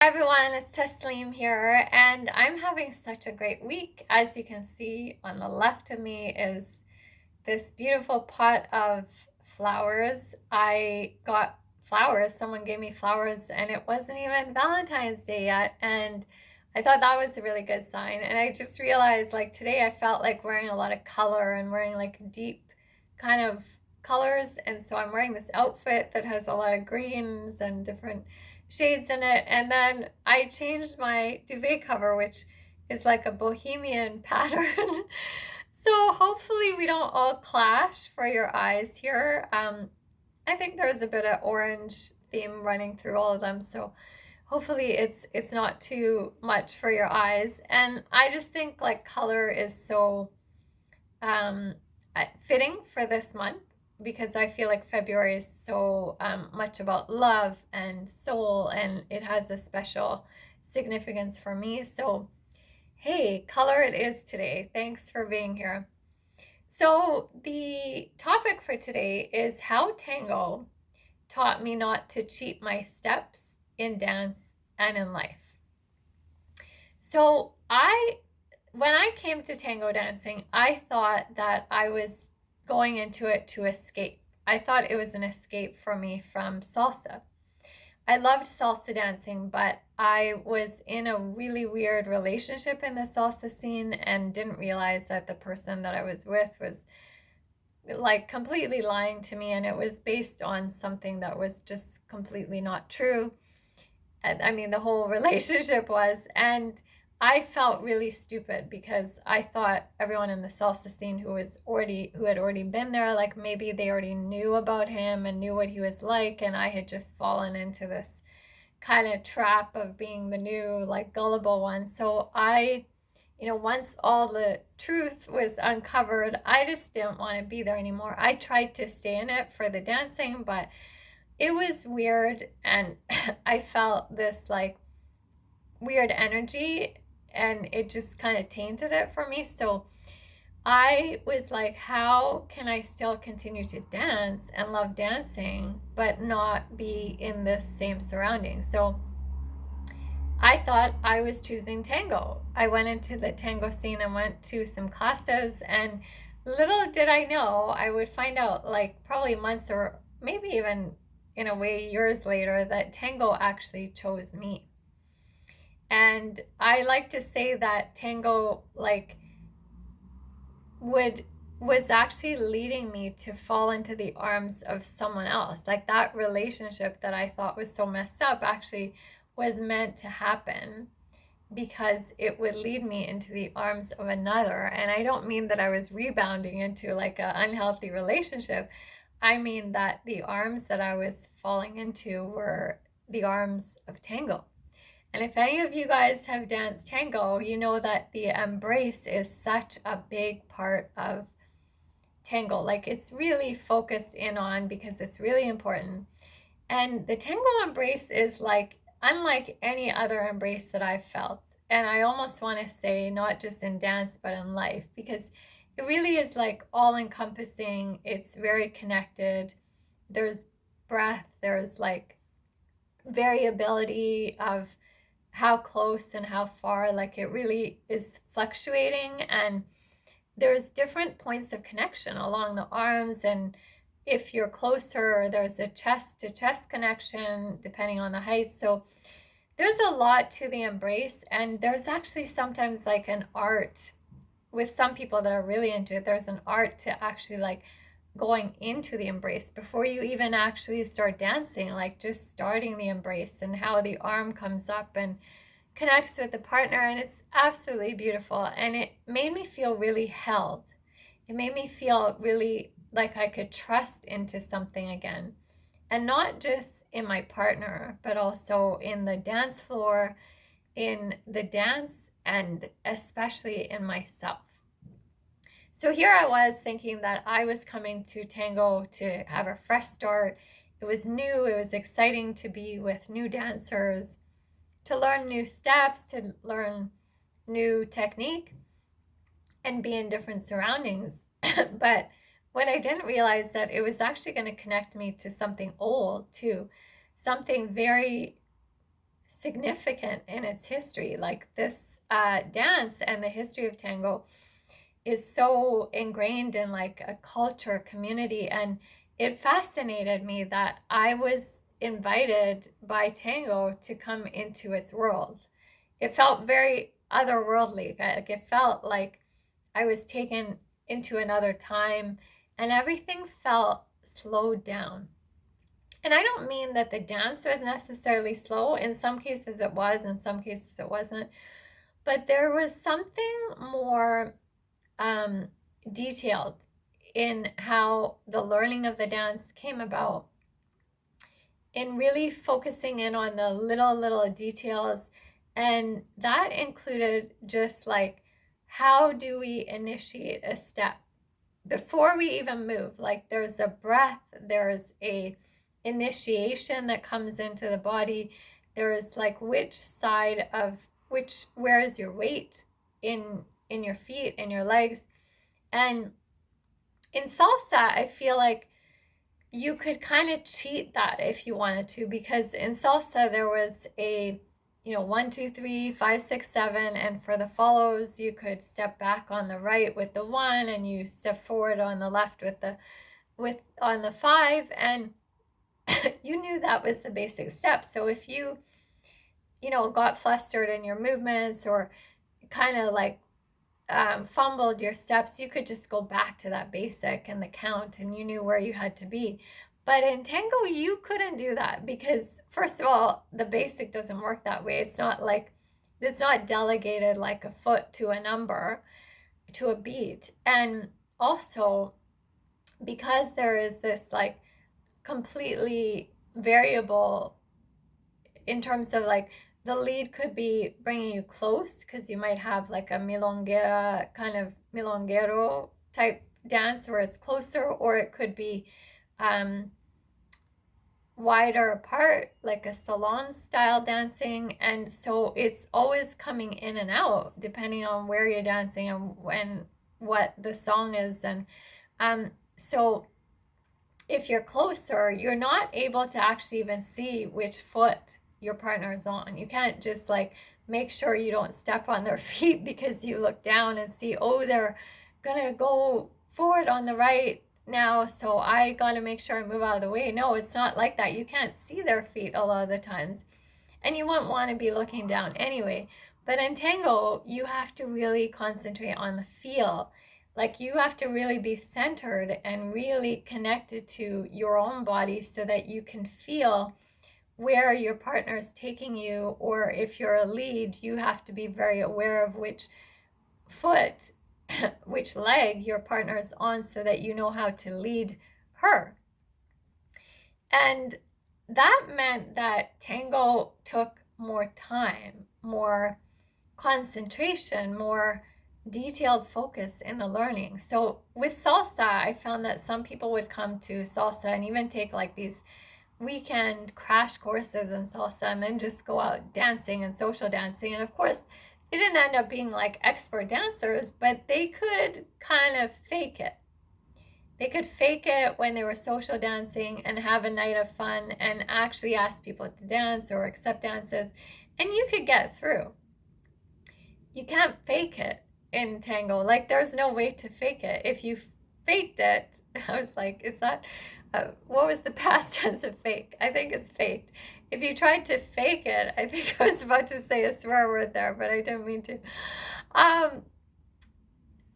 Hi everyone, it's Tasleem here, and I'm having such a great week. As you can see on the left of me is this beautiful pot of flowers. I got flowers, someone gave me flowers, and it wasn't even Valentine's Day yet, and I thought that was a really good sign. And I just realized, like, today I felt like wearing a lot of color and wearing like deep kind of colors, and so I'm wearing this outfit that has a lot of greens and different shades in it. And then I changed my duvet cover, which is like a bohemian pattern. So hopefully we don't all clash for your eyes here. I think there's a bit of orange theme running through all of them, so hopefully it's not too much for your eyes. And I just think like color is so um, fitting for this month because I feel like February is so much about love and soul, and it has a special significance for me. So, hey, color it is today. Thanks for being here. So, the topic for today is how tango taught me not to cheat my steps in dance and in life. So, when I came to tango dancing, I thought that I was going into it to escape. I thought it was an escape for me from salsa. I loved salsa dancing, but I was in a really weird relationship in the salsa scene and didn't realize that the person that I was with was like completely lying to me, and it was based on something that was just completely not true. I mean, the whole relationship was. And I felt really stupid because I thought everyone in the salsa scene who had already been there, like maybe they already knew about him and knew what he was like, and I had just fallen into this kind of trap of being the new, like, gullible one. So once all the truth was uncovered, I just didn't want to be there anymore. I tried to stay in it for the dancing, but it was weird, and I felt this like weird energy, and it just kind of tainted it for me. So I was like, how can I still continue to dance and love dancing but not be in this same surrounding? So I thought I was choosing tango. I went into the tango scene and went to some classes, and little did I know I would find out, like, probably months or maybe even in a way years later, that tango actually chose me. And I like to say that tango, like, would was actually leading me to fall into the arms of someone else. Like, that relationship that I thought was so messed up actually was meant to happen because it would lead me into the arms of another. And I don't mean that I was rebounding into like an unhealthy relationship. I mean that the arms that I was falling into were the arms of tango. And if any of you guys have danced tango, you know that the embrace is such a big part of tango. Like, it's really focused in on because it's really important. And the tango embrace is like unlike any other embrace that I've felt. And I almost want to say not just in dance, but in life, because it really is like all encompassing. It's very connected. There's breath, there's like variability of how close and how far, like it really is fluctuating. And there's different points of connection along the arms, and if you're closer, there's a chest to chest connection depending on the height. So there's a lot to the embrace, and there's actually sometimes like an art with some people that are really into it. There's an art to actually like going into the embrace before you even actually start dancing, like just starting the embrace and how the arm comes up and connects with the partner. And it's absolutely beautiful, and it made me feel really held. It made me feel really like I could trust into something again, and not just in my partner, but also in the dance floor, in the dance, and especially in myself. So here I was thinking that I was coming to tango to have a fresh start. It was new, it was exciting to be with new dancers, to learn new steps, to learn new technique, and be in different surroundings. But what I didn't realize that it was actually going to connect me to something old too, something very significant in its history. Like this dance and the history of tango is so ingrained in like a culture, community, and it fascinated me that I was invited by tango to come into its world. It felt very otherworldly. Like it felt like I was taken into another time, and everything felt slowed down. And I don't mean that the dance was necessarily slow. In some cases it was, in some cases it wasn't. But there was something more um, detailed in how the learning of the dance came about, in really focusing in on the little details. And that included just like, how do we initiate a step before we even move? Like there's a breath, there's a initiation that comes into the body. There's like which side of which, where is your weight in your feet, in your legs. And in salsa, I feel like you could kind of cheat that if you wanted to, because in salsa there was a, 1, 2, 3, 5, 6, 7, and for the follows you could step back on the right with the 1, and you step forward on the left with on the 5, and you knew that was the basic step. So if got flustered in your movements, or kind of like fumbled your steps, you could just go back to that basic and the count, and you knew where you had to be. But in tango, you couldn't do that, because first of all, the basic doesn't work that way. It's not delegated like a foot to a number, to a beat. And also, because there is this like completely variable in terms of like, the lead could be bringing you close, because you might have like a milonguera, kind of milonguero type dance where it's closer, or it could be wider apart, like a salon style dancing. And so it's always coming in and out depending on where you're dancing and what the song is. And so if you're closer, you're not able to actually even see which foot your partner is on. You can't just like make sure you don't step on their feet because you look down and see, oh, they're gonna go forward on the right now, so I gotta make sure I move out of the way. No, it's not like that. You can't see their feet a lot of the times, and you wouldn't want to be looking down anyway. But in tango, you have to really concentrate on the feel. Like you have to really be centered and really connected to your own body, so that you can feel where your partner is taking you. Or if you're a lead, you have to be very aware of which foot, which leg your partner is on, so that you know how to lead her. And that meant that tango took more time, more concentration, more detailed focus in the learning. So with salsa, I found that some people would come to salsa and even take like these weekend crash courses in salsa, and then just go out dancing and social dancing. And of course, they didn't end up being like expert dancers, but they could kind of fake it. They could fake it when they were social dancing and have a night of fun and actually ask people to dance or accept dances, and you could get through. You can't fake it in tango. Like there's no way to fake it. If you faked it, I was like, is that what was the past tense of fake? I think it's faked. If you tried to fake it, I think I was about to say a swear word there, but I didn't mean to.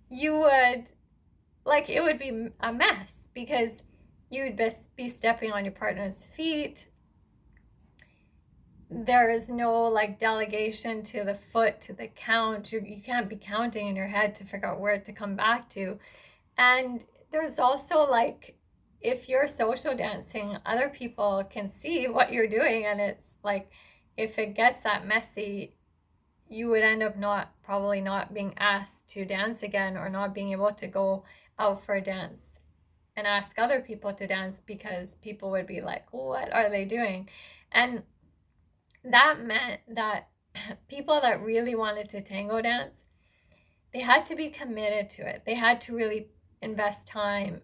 You would, like, it would be a mess, because you would be stepping on your partner's feet. There is no like delegation to the foot, to the count. You can't be counting in your head to figure out where to come back to. And there's also like, if you're social dancing, other people can see what you're doing, and it's like, if it gets that messy, you would end up probably not being asked to dance again, or not being able to go out for a dance and ask other people to dance, because people would be like, what are they doing? And that meant that people that really wanted to tango dance, they had to be committed to it. They had to really invest time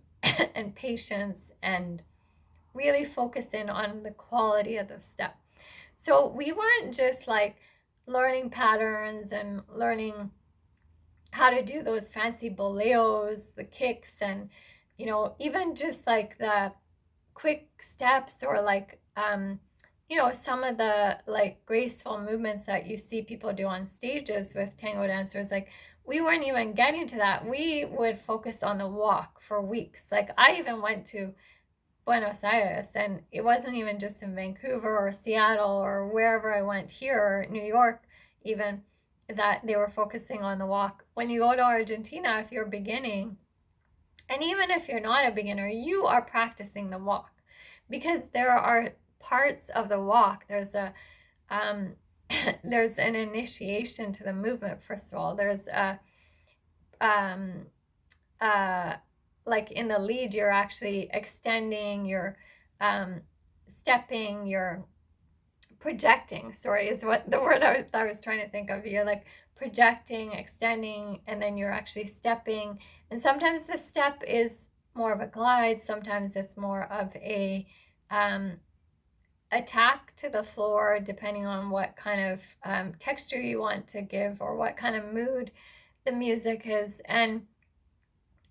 and patience and really focus in on the quality of the step. So we weren't just like learning patterns and learning how to do those fancy boleos, the kicks, and even just like the quick steps, or like some of the like graceful movements that you see people do on stages with tango dancers. Like, we weren't even getting to that. We would focus on the walk for weeks. Like, I even went to Buenos Aires, and it wasn't even just in Vancouver or Seattle or wherever I went here, or New York even, that they were focusing on the walk. When you go to Argentina, if you're beginning, and even if you're not a beginner, you are practicing the walk, because there are parts of the walk. There's a there's an initiation to the movement. First of all, there's a um, like in the lead, you're actually extending, you're stepping, you're projecting. Sorry, is what the word I was trying to think of. You're like projecting, extending, and then you're actually stepping. And sometimes the step is more of a glide. Sometimes it's more of a attack to the floor, depending on what kind of texture you want to give, or what kind of mood the music is. And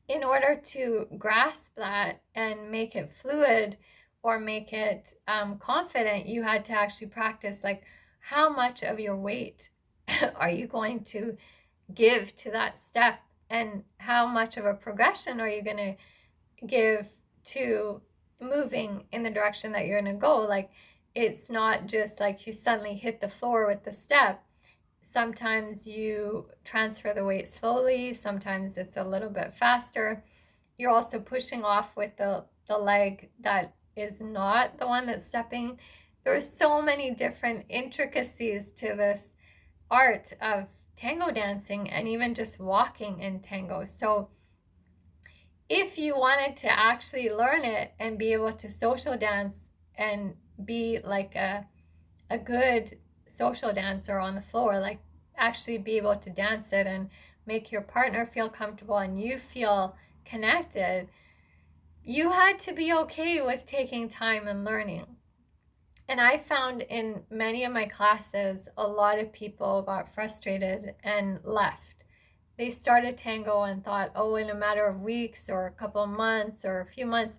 in order to grasp that and make it fluid, or make it confident, you had to actually practice, like, how much of your weight are you going to give to that step, and how much of a progression are you going to give to moving in the direction that you're going to go. Like, it's not just like you suddenly hit the floor with the step. Sometimes you transfer the weight slowly, sometimes it's a little bit faster. You're also pushing off with the leg that is not the one that's stepping. There are so many different intricacies to this art of tango dancing, and even just walking in tango. So if you wanted to actually learn it and be able to social dance and be like a good social dancer on the floor, like actually be able to dance it and make your partner feel comfortable and you feel connected, you had to be okay with taking time and learning. And I found in many of my classes, a lot of people got frustrated and left. They started tango and thought, oh, in a matter of weeks or a couple of months or a few months,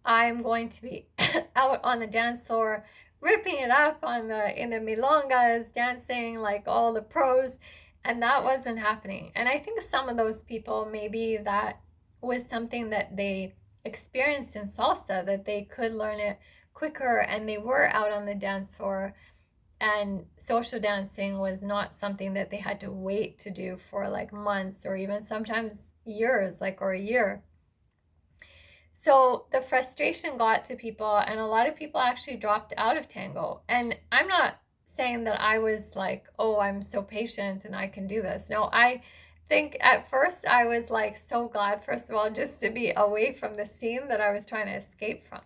I'm going to be out on the dance floor ripping it up in the milongas, dancing like all the pros. And that wasn't happening. And I think some of those people, maybe that was something that they experienced in salsa, that they could learn it quicker, and they were out on the dance floor, and social dancing was not something that they had to wait to do for like months, or even sometimes years, like, or a year. So the frustration got to people, and a lot of people actually dropped out of tango. And I'm not saying that I was like, oh, I'm so patient and I can do this. No, I think at first I was like so glad, first of all, just to be away from the scene that I was trying to escape from.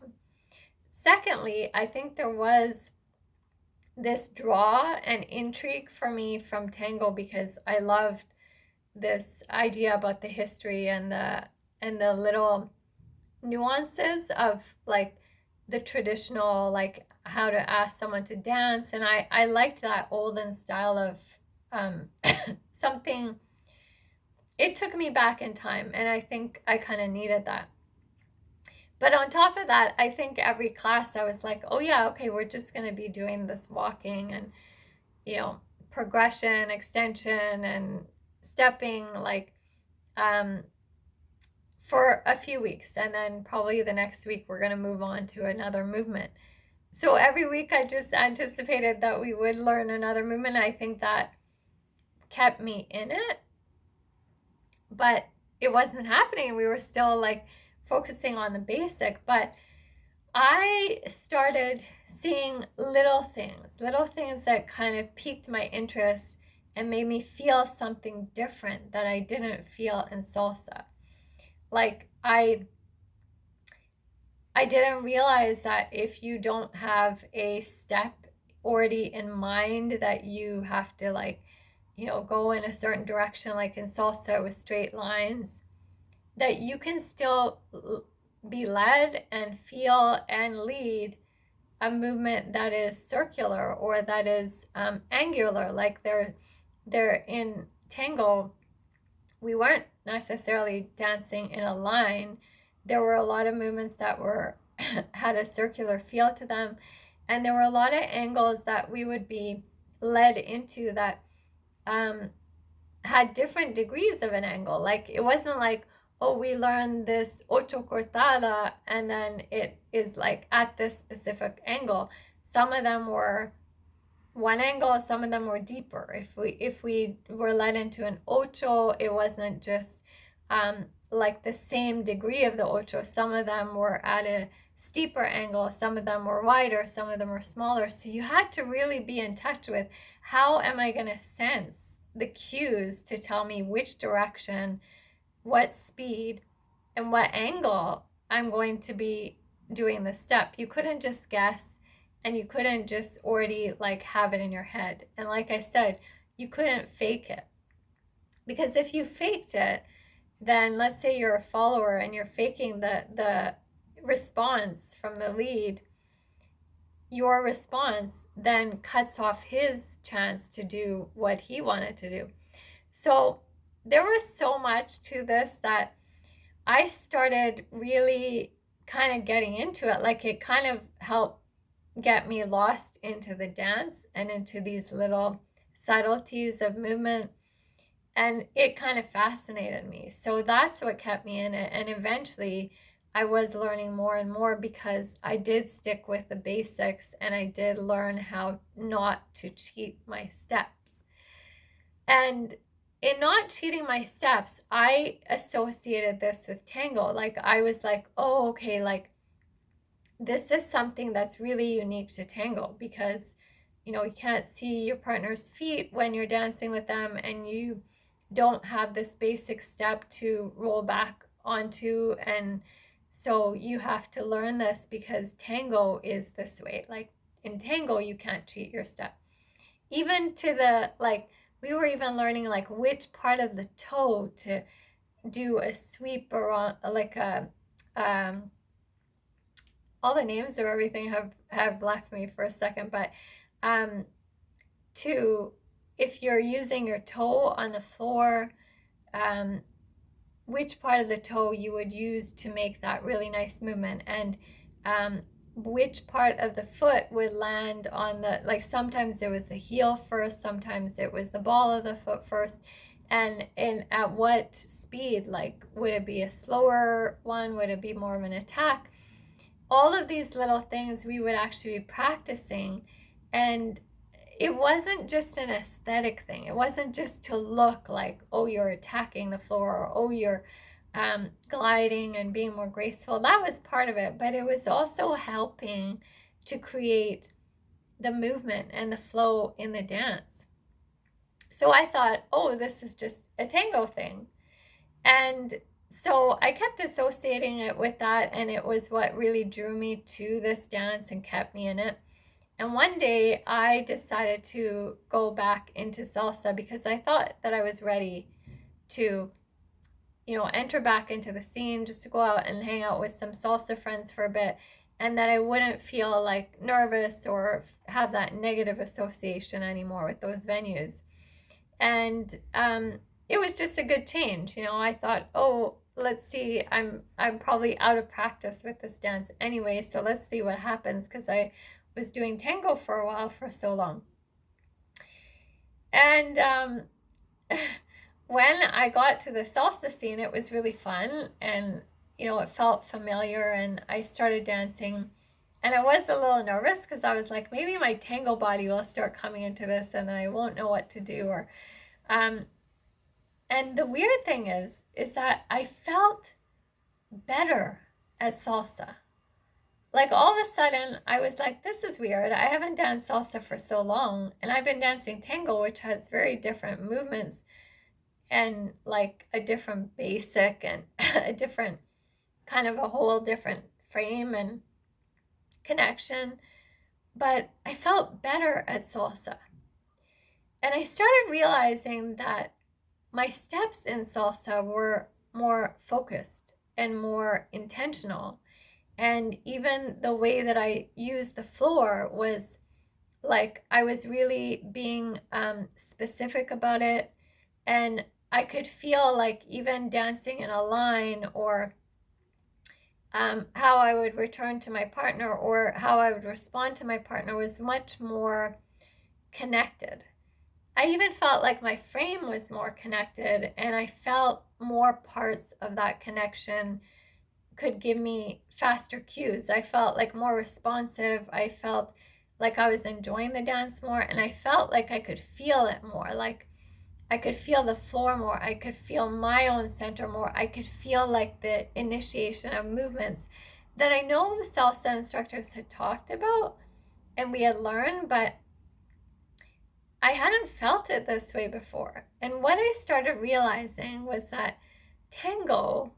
Secondly, I think there was this draw and intrigue for me from tango, because I loved this idea about the history and the little nuances of like the traditional, like how to ask someone to dance. And I liked that olden style of something. It took me back in time, and I think I kind of needed that. But on top of that, I think every class I was like, oh yeah, okay, we're just going to be doing this walking and, progression, extension, and stepping, like, for a few weeks. And then probably the next week, we're going to move on to another movement. So every week I just anticipated that we would learn another movement. I think that kept me in it, but it wasn't happening. We were still like focusing on the basic. But I started seeing little things that kind of piqued my interest and made me feel something different that I didn't feel in salsa. Like, I didn't realize that if you don't have a step already in mind, that you have to, like, go in a certain direction, like in salsa with straight lines, that you can still be led and feel and lead a movement that is circular or that is angular. Like they're in tango, we weren't necessarily dancing in a line. There were a lot of movements that were had a circular feel to them, and there were a lot of angles that we would be led into that um, had different degrees of an angle. Like it wasn't like, oh, we learned this ocho cortada and then it is like at this specific angle. Some of them were one angle, some of them were deeper. If we were led into an ocho, it wasn't just like the same degree of the ocho. Some of them were at a steeper angle, some of them were wider, some of them were smaller. So you had to really be in touch with, how am I going to sense the cues to tell me which direction, what speed, and what angle I'm going to be doing the step. You couldn't just guess, and you couldn't just already like have it in your head. And like I said, you couldn't fake it. Because if you faked it, then let's say you're a follower and you're faking the response from the lead, your response then cuts off his chance to do what he wanted to do. So there was so much to this that I started really kind of getting into it. Like it kind of helped get me lost into the dance and into these little subtleties of movement. And it kind of fascinated me. So that's what kept me in it. And eventually I was learning more and more because I did stick with the basics and I did learn how not to cheat my steps. And in not cheating my steps, I associated this with tango. Like I was like, oh, okay, like this is something that's really unique to tango because, you know, you can't see your partner's feet when you're dancing with them, and you don't have this basic step to roll back onto. And so you have to learn this because tango is this way. Like in tango, you can't cheat your step. Even to the, like, we were even learning like which part of the toe to do a sweep around, like a all the names of everything have left me for a second, but um to, if you're using your toe on the floor, um which part of the toe you would use to make that really nice movement, and which part of the foot would land on the, like sometimes it was the heel first, sometimes it was the ball of the foot first, and at what speed, like would it be a slower one, would it be more of an attack? All of these little things we would actually be practicing. And it wasn't just an aesthetic thing. It wasn't just to look like, oh, you're attacking the floor, or oh, you're gliding and being more graceful. That was part of it, but it was also helping to create the movement and the flow in the dance. So I thought, oh, this is just a tango thing. And so I kept associating it with that, and it was what really drew me to this dance and kept me in it. And one day I decided to go back into salsa because I thought that I was ready to, you know, enter back into the scene, just to go out and hang out with some salsa friends for a bit, and that I wouldn't feel like nervous or have that negative association anymore with those venues. And it was just a good change. You know, I thought, oh, let's see, I'm probably out of practice with this dance anyway, so let's see what happens, because I was doing tango for a while, for so long. And when I got to the salsa scene, it was really fun, and you know, it felt familiar, and I started dancing. And I was a little nervous because I was like, maybe my tango body will start coming into this and then I won't know what to do. Or and the weird thing is that I felt better at salsa. Like all of a sudden, I was like, this is weird. I haven't danced salsa for so long, and I've been dancing tango, which has very different movements and like a different basic and a different kind of a whole different frame and connection. But I felt better at salsa. And I started realizing that my steps in salsa were more focused and more intentional. And even the way that I used the floor was like I was really being specific about it. And I could feel like even dancing in a line, or how I would return to my partner or how I would respond to my partner, was much more connected. I even felt like my frame was more connected, and I felt more parts of that connection could give me faster cues. I felt like more responsive. I felt like I was enjoying the dance more, and I felt like I could feel it more. Like I could feel the floor more. I could feel my own center more. I could feel like the initiation of movements that I know salsa instructors had talked about and we had learned, but I hadn't felt it this way before. And what I started realizing was that Tango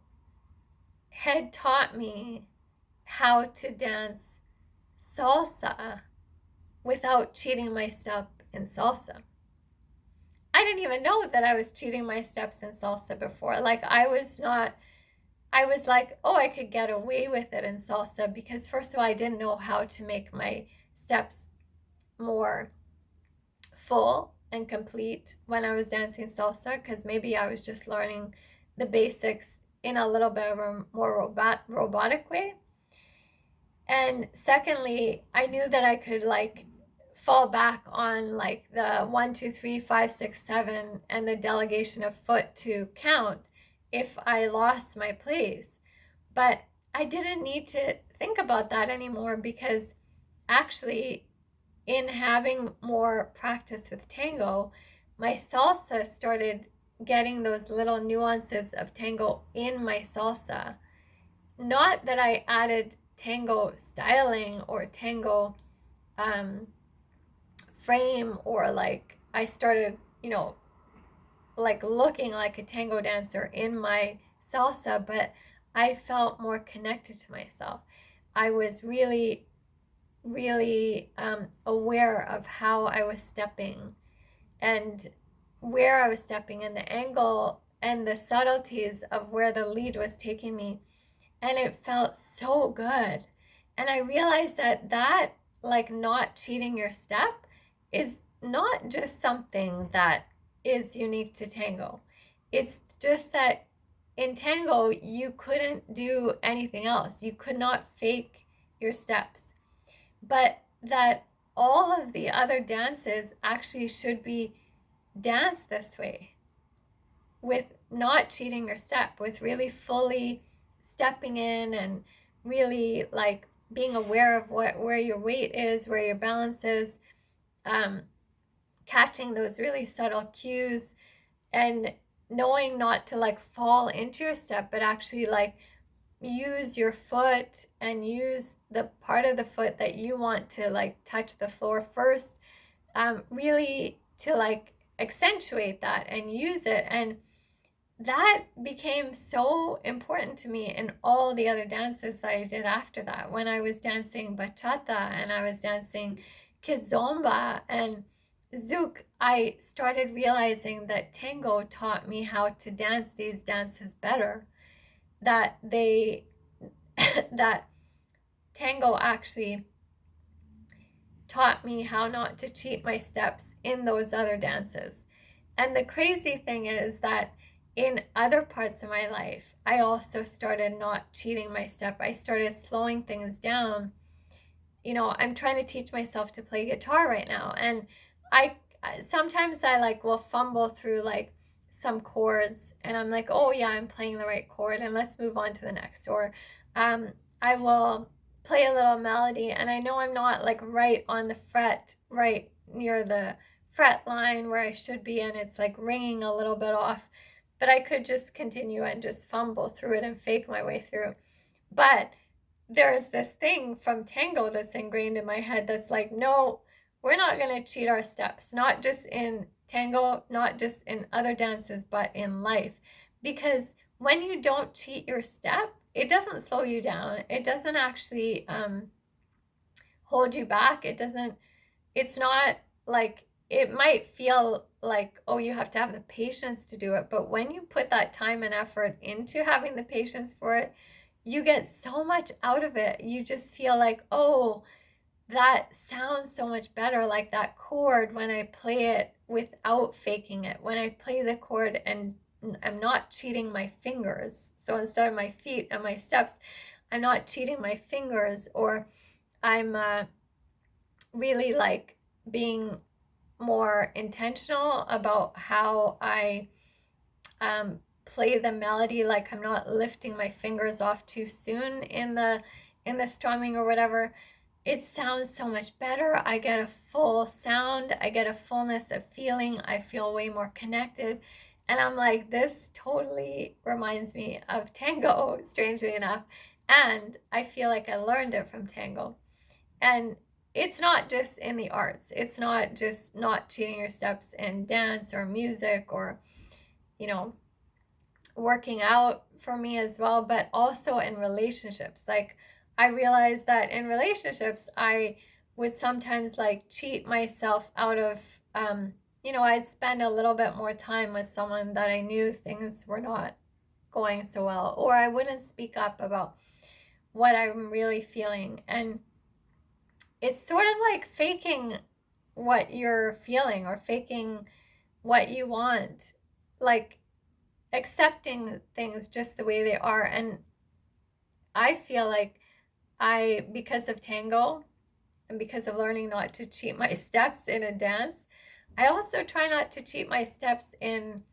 had taught me how to dance salsa without cheating my step in salsa. I didn't even know that I was cheating my steps in salsa before. Like I was like, oh, I could get away with it in salsa because first of all, I didn't know how to make my steps more full and complete when I was dancing salsa, because maybe I was just learning the basics in a little bit of a more robotic way. And secondly, I knew that I could like fall back on like the 1, 2, 3, 5, 6, 7 and the delegation of foot to count if I lost my place. But I didn't need to think about that anymore, because actually, in having more practice with tango, my salsa started getting those little nuances of tango in my salsa. Not that I added tango styling or tango um, frame, or like I started, like looking like a tango dancer in my salsa, but I felt more connected to myself. I was really, really aware of how I was stepping and where I was stepping and the angle and the subtleties of where the lead was taking me. And it felt so good. And I realized that like not cheating your step is not just something that is unique to tango. It's just that in tango you couldn't do anything else. You could not fake your steps. But that all of the other dances actually should be danced this way, with not cheating your step, with really fully stepping in and really like being aware of where your weight is, where your balance is, um, catching those really subtle cues, and knowing not to like fall into your step, but actually like use your foot and use the part of the foot that you want to like touch the floor first, really to like accentuate that and use it. And that became so important to me in all the other dances that I did after that. When I was dancing bachata and I was dancing kizomba and zouk, I started realizing that tango taught me how to dance these dances better. That they that tango actually taught me how not to cheat my steps in those other dances. And the crazy thing is that in other parts of my life, I also started not cheating my step. I started slowing things down. I'm trying to teach myself to play guitar right now, and I sometimes I like will fumble through like some chords, and I'm like, oh yeah, I'm playing the right chord, and let's move on to the next. Or I will play a little melody, and I know I'm not like right on the fret, right near the fret line where I should be, and it's like ringing a little bit off, but I could just continue and just fumble through it and fake my way through. But there's this thing from tango that's ingrained in my head that's like, no, we're not going to cheat our steps, not just in tango, not just in other dances, but in life. Because when you don't cheat your step, it doesn't slow you down. It doesn't actually hold you back. It's not like, it might feel like, oh, you have to have the patience to do it. But when you put that time and effort into having the patience for it, you get so much out of it. You just feel like, oh, that sounds so much better, like that chord when I play it without faking it. When I play the chord and I'm not cheating my fingers. So instead of my feet and my steps, I'm not cheating my fingers, or I'm really like being more intentional about how I play the melody. Like I'm not lifting my fingers off too soon in the strumming or whatever. It sounds so much better. I get a full sound. I get a fullness of feeling. I feel way more connected. And I'm like, this totally reminds me of tango, strangely enough. And I feel like I learned it from tango. And it's not just in the arts. It's not just not cheating your steps in dance or music or, you know, working out for me as well, but also in relationships. Like I realized that in relationships, I would sometimes like cheat myself out of, I'd spend a little bit more time with someone that I knew things were not going so well, or I wouldn't speak up about what I'm really feeling. And it's sort of like faking what you're feeling or faking what you want. Like accepting things just the way they are. And I feel like because of tango and because of learning not to cheat my steps in a dance, I also try not to cheat my steps in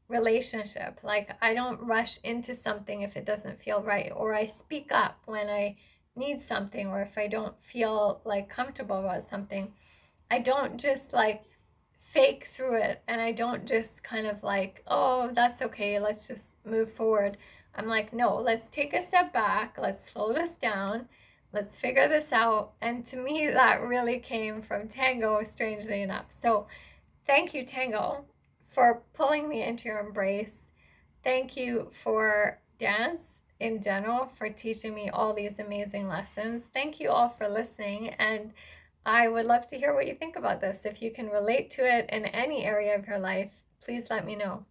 relationship. Like I don't rush into something if it doesn't feel right, or I speak up when I need something, or if I don't feel like comfortable about something. I don't just like fake through it, and I don't just kind of like, oh, that's okay, let's just move forward. I'm like, no, let's take a step back, let's slow this down, let's figure this out. And to me, that really came from tango, strangely enough. So thank you, tango, for pulling me into your embrace. Thank you for dance in general, for teaching me all these amazing lessons. Thank you all for listening, and I would love to hear what you think about this. If you can relate to it in any area of your life, please let me know.